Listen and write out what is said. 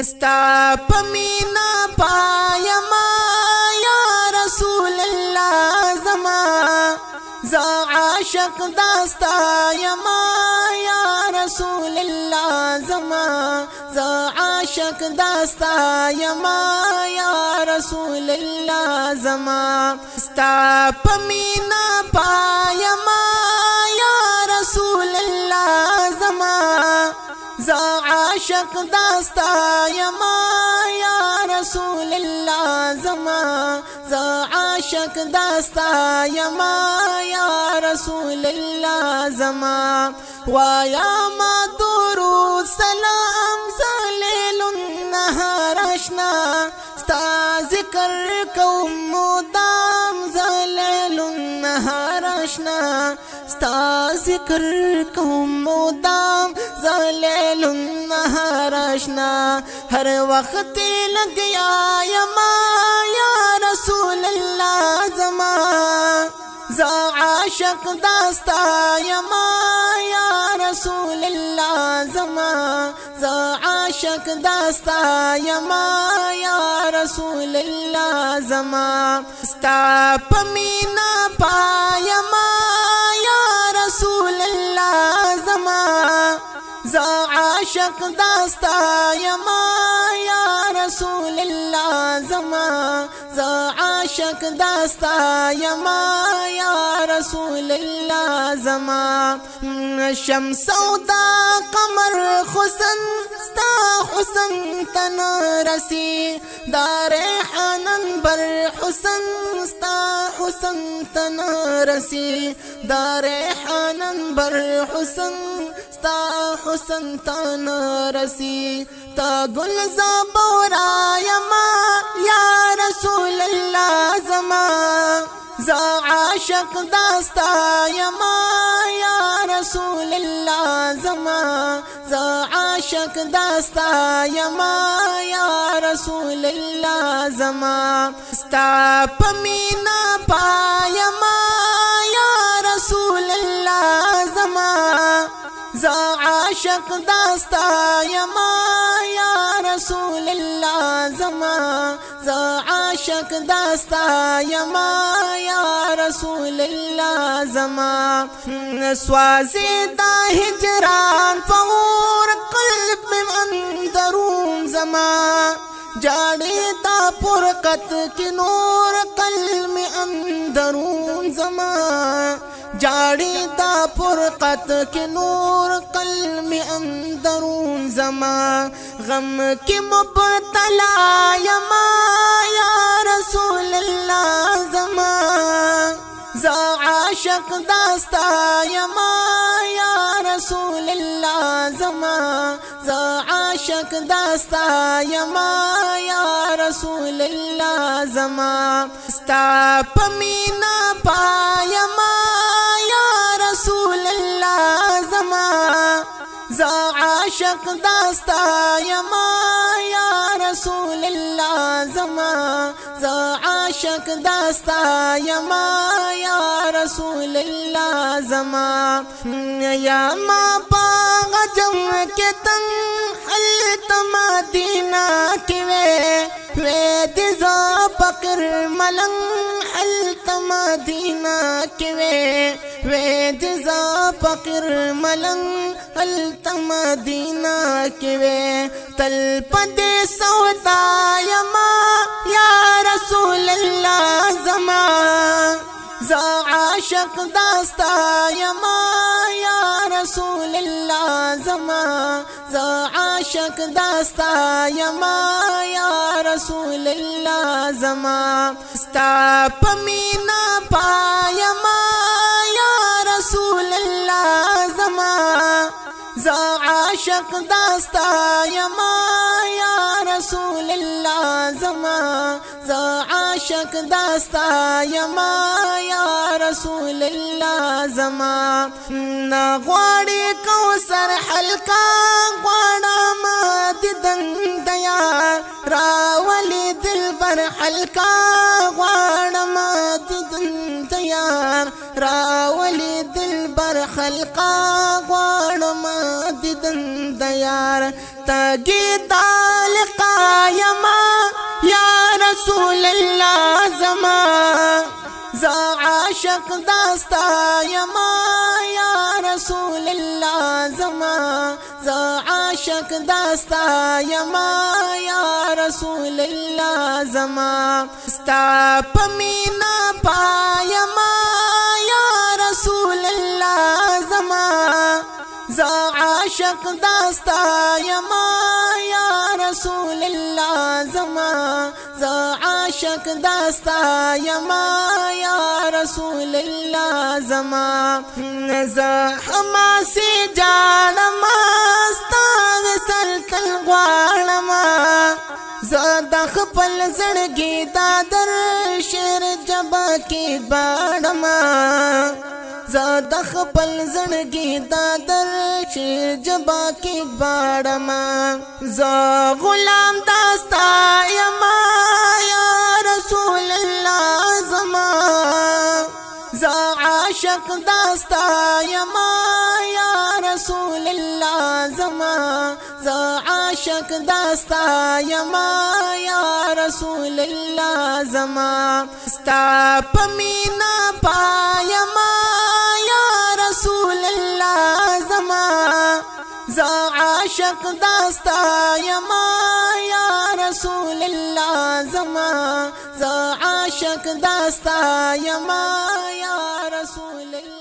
ستا پمینا پایما یا رسول اللہ زما زا عاشق داستا یما یا رسول اللہ زما زا عاشق داستا یما یا رسول اللہ زما ستا پمینا پایما یا رسول اللہ زما زا عاشق داستا یما یا رسول اللہ زما زا عاشق داستا یما یا رسول اللہ زما وایا ما درود سلام زلیل النهار اشنا ستا ذکر کوم مدام زلیل النهار اشنا ستا ذکر کوم مدام زلیل النهار اشنا ہر وقت لگیا یما یا رسول اللہ زما زا عاشق داستا یما یا رسول اللہ زما زا عاشق داستا یما یا رسول اللہ زما ستا پمینا پایما یا رسول اللہ زما زا عاشق داستا یما یا رسول اللہ زما زا عاشق داستا یما یا رسول اللہ زما شمس دا قمر حسن ستا حسن تن رسی دار حنن بر حسن ستا حسن تن رسی دار حنن بر حسن ستا حسن تن رسی تا گل زبورا یما یا رسول اللہ زما زا عاشق داستا یما یا رسول اللہ زما زا عاشق داستا یما یا رسول اللہ زما ستا پمینا پایما یا رسول اللہ زما زا عاشق داستا یما یا رسول اللہ زما زا عاشق داستا یما یا رسول اللہ زما سوازی دا ہجران فور قلب میں اندرون زما جاڑی دا پرقت کی نور قلب میں اندرون زما جاڑی دا پرقت کی نور قلب میں اندرون زما غم کی مبتلا یما یا رسول اللہ زما زا عاشق داستا یما یا رسول اللہ زما زا عاشق داستا یما یا رسول اللہ زما ستا پمینا پایما یا رسول اللہ زما زا عاشق داستا یما یا رسول اللہ زما زا عاشق داستا یما یا رسول اللہ زما یا ما باغ جم کے تن حلت مدینہ کی وے دزا پکر ملنگ حلت مدینہ کی وے دزا پکر ملنگ حلت مدینہ کی وے تل پدے سودا یما یا رسول اللہ زما زا عاشق داستا یما یا رسول اللہ زما زا عاشق داستا یما یا رسول اللہ زما ستا پمینا پایما یا رسول اللہ زما زا عاشق داستا یما یا رسول اللہ زما زا عاشق داستا یما یا رسول اللہ زما نغواڑی کوثر حلقہ غواڑا مددن دیار راولی دل بر حلقہ غواڑا مددن دیار راولی دل بر خلقہ غواڑا مددن دیار تگی دا لقایما یا رسول اللہ زما زا عاشق داستا یما یا رسول اللہ زما زا عاشق داستا یما یا رسول اللہ زما ستا پمینا پایما یا رسول اللہ زما زا عاشق داستا یما یا رسول اللہ زما زا عاشق داستا یما یا رسول اللہ زما زا حماسی جانما ستا وصل تل غواړما زا د خپل زړګي دا در شعر جبا کې باړما زا د خپل زړګي دا در شعر جبا کې باړما زا غلام داستا یما یا رسول الله زما زا عاشق داستا یما یا رسول الله زما زا عاشق داستا یما یا رسول الله زما ستا پمینا پایما یا رسول الله زما زا عاشق داستا یما یا رسول الله زما زا عاشق داستا یما یا رسول الله